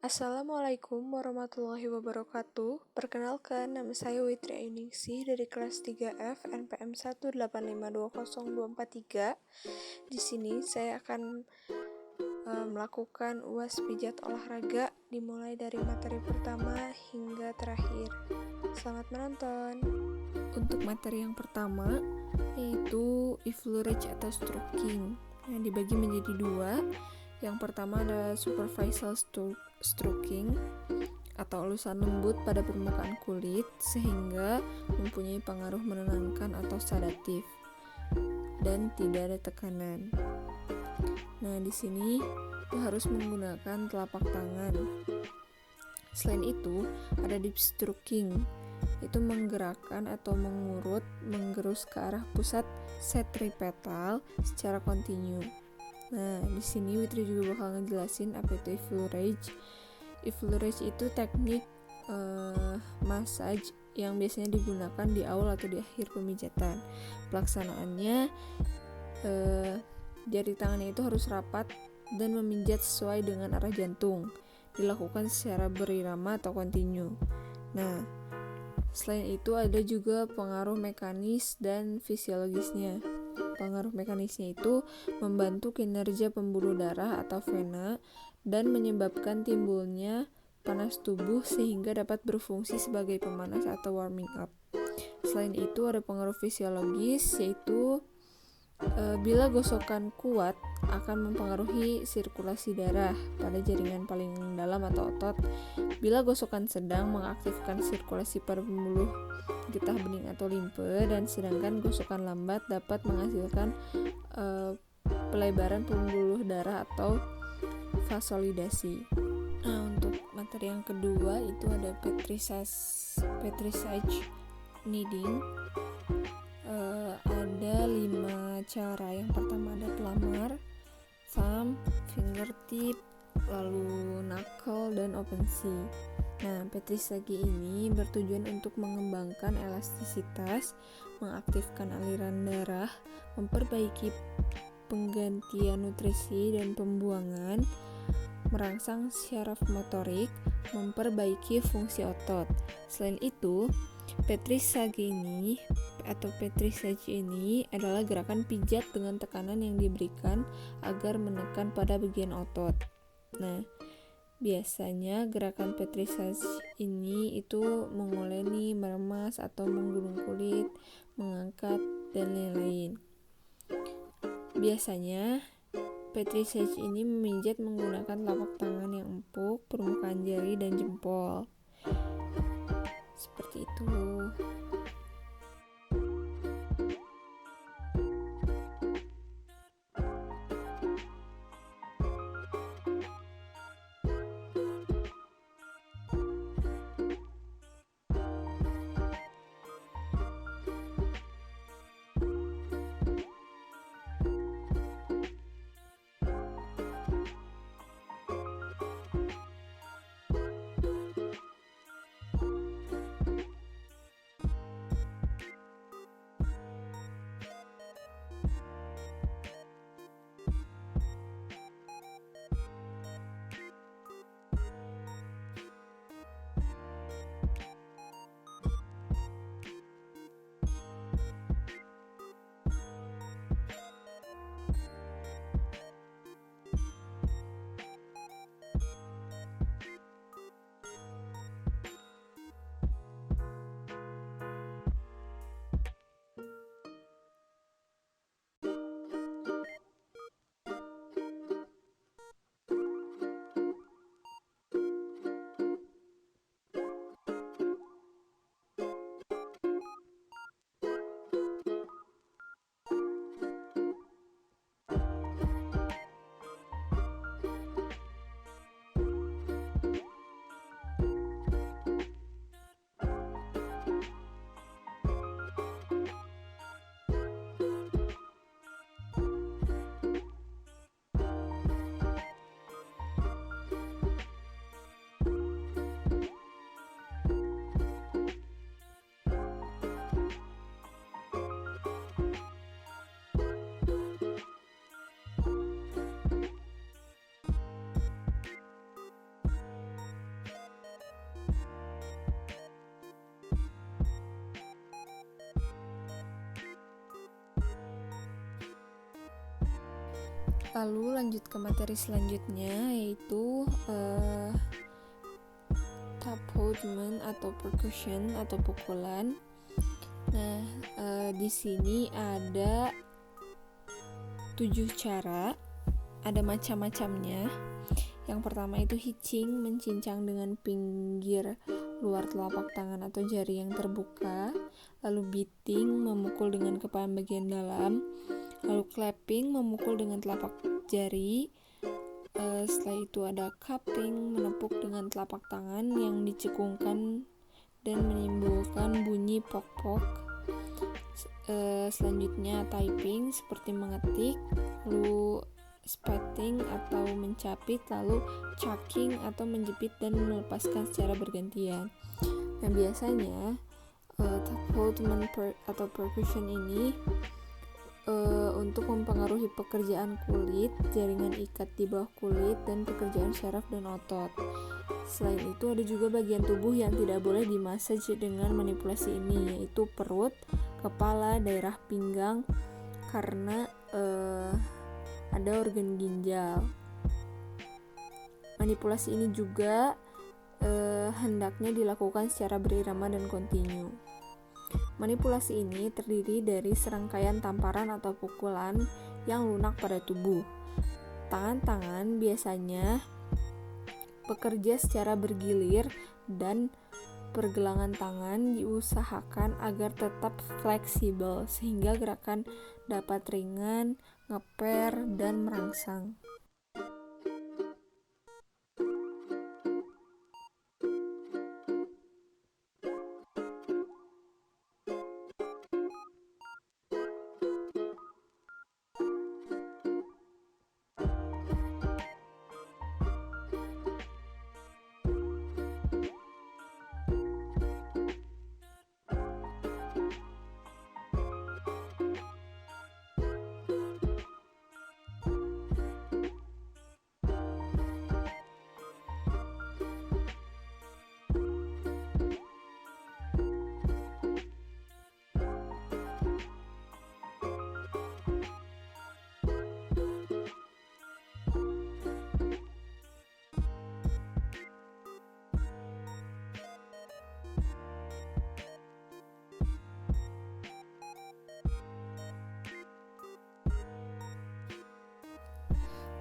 Assalamualaikum warahmatullahi wabarakatuh. Perkenalkan, nama saya Witri Ainingsih dari kelas 3F NPM 1852024 Di sini saya akan melakukan UAS pijat olahraga dimulai dari materi pertama hingga terakhir. Selamat menonton. Untuk materi yang pertama yaitu eFluoride atau stroking. Yang dibagi menjadi dua. Yang pertama adalah superficial stroking atau elusan lembut pada permukaan kulit sehingga mempunyai pengaruh menenangkan atau sedatif dan tidak ada tekanan. Nah, di sini harus menggunakan telapak tangan. Selain itu, ada deep stroking, itu menggerakkan atau menggerus ke arah pusat sentripetal secara kontinu. Nah, di sini Witri juga bakal ngejelasin apa itu eFluoride. eFluoride itu teknik massage yang biasanya digunakan di awal atau di akhir pemijatan. Pelaksanaannya jari tangannya itu harus rapat dan memijat sesuai dengan arah jantung. Dilakukan secara berirama atau kontinu. Nah, selain itu ada juga pengaruh mekanis dan fisiologisnya. Pengaruh mekanisnya itu membantu kinerja pembuluh darah atau vena dan menyebabkan timbulnya panas tubuh sehingga dapat berfungsi sebagai pemanas atau warming up. Selain itu ada pengaruh fisiologis yaitu bila gosokan kuat akan mempengaruhi sirkulasi darah pada jaringan paling dalam atau otot. Bila gosokan sedang mengaktifkan sirkulasi pada pembuluh getah bening atau limfe, dan sedangkan gosokan lambat dapat menghasilkan pelebaran pembuluh darah atau vasolidasi. Nah, untuk materi yang kedua itu ada Petri-Sage kneading. Ada 5 cara. Yang pertama ada pelamar, thumb, fingertip, lalu knuckle, dan open sea. Nah, Petri-Sage ini bertujuan untuk mengembangkan elastisitas, mengaktifkan aliran darah, memperbaiki penggantian nutrisi dan pembuangan, merangsang syaraf motorik, memperbaiki fungsi otot. Selain itu, Petri-Sage ini adalah gerakan pijat dengan tekanan yang diberikan agar menekan pada bagian otot. Nah, biasanya gerakan Petri-Sage ini itu menguleni, meremas atau menggulung kulit, mengangkat, dan lain-lain. Biasanya Petri-Sage ini memijat menggunakan telapak tangan yang empuk, permukaan jari, dan jempol. Seperti itu. Lalu lanjut ke materi selanjutnya, yaitu tap movement atau percussion atau pukulan. Nah, di sini ada 7 cara, ada macam-macamnya. Yang pertama itu hitching, mencincang dengan pinggir luar telapak tangan atau jari yang terbuka. Lalu beating, memukul dengan kepala bagian dalam. Lalu clapping, memukul dengan telapak jari. Setelah itu ada cupping, menepuk dengan telapak tangan yang dicekungkan dan menimbulkan bunyi pok-pok. Selanjutnya typing, seperti mengetik. Lalu spitting atau mencapit. Lalu chucking atau menjepit dan melepaskan secara bergantian. Nah, biasanya tap movement atau percussion ini untuk mempengaruhi pekerjaan kulit, jaringan ikat di bawah kulit, dan pekerjaan syaraf dan otot. Selain itu ada juga bagian tubuh yang tidak boleh dimassage dengan manipulasi ini, yaitu perut, kepala, daerah pinggang, karena ada organ ginjal. Manipulasi ini juga hendaknya dilakukan secara berirama dan kontinu. Manipulasi ini terdiri dari serangkaian tamparan atau pukulan yang lunak pada tubuh. Tangan-tangan biasanya bekerja secara bergilir dan pergelangan tangan diusahakan agar tetap fleksibel sehingga gerakan dapat ringan, ngeper, dan merangsang.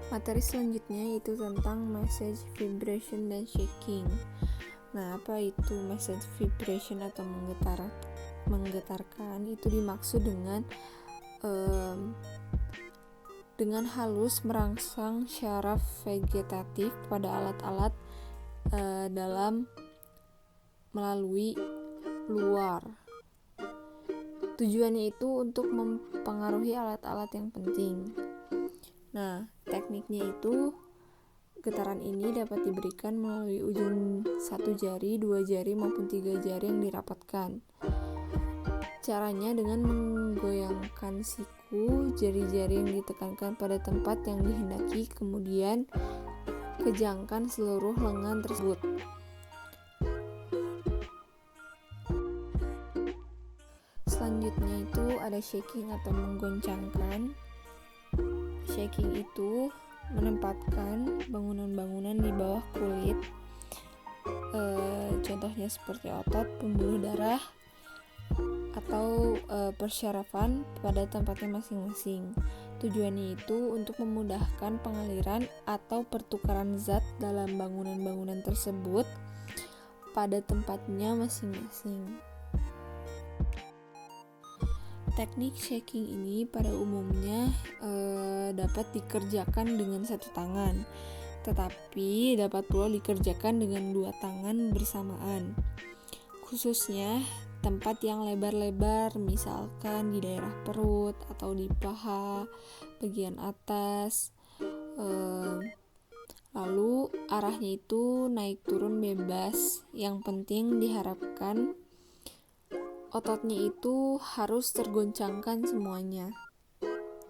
Materi selanjutnya yaitu tentang massage, vibration, dan shaking. Nah, apa itu massage, vibration atau menggetarkan? Itu dimaksud dengan halus merangsang syaraf vegetatif pada alat-alat dalam melalui luar. Tujuannya itu untuk mempengaruhi alat-alat yang penting. Nah, tekniknya itu getaran ini dapat diberikan melalui ujung 1 jari, 2 jari maupun 3 jari yang dirapatkan. Caranya dengan menggoyangkan siku, jari-jari yang ditekankan pada tempat yang dihendaki, kemudian kejangkan seluruh lengan tersebut. Selanjutnya itu ada shaking atau menggoncangkan. Shaking itu menempatkan bangunan-bangunan di bawah kulit, contohnya seperti otot, pembuluh darah, atau persyarafan pada tempatnya masing-masing. Tujuannya itu untuk memudahkan pengaliran atau pertukaran zat dalam bangunan-bangunan tersebut pada tempatnya masing-masing. Teknik shaking ini pada umumnya dapat dikerjakan dengan 1 tangan, tetapi dapat pula dikerjakan dengan 2 tangan bersamaan. Khususnya tempat yang lebar-lebar, misalkan di daerah perut atau di paha bagian atas. Lalu arahnya itu naik turun bebas. Yang penting diharapkan ototnya itu harus tergoncangkan semuanya.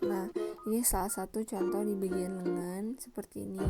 Nah, ini salah satu contoh di bagian lengan seperti ini.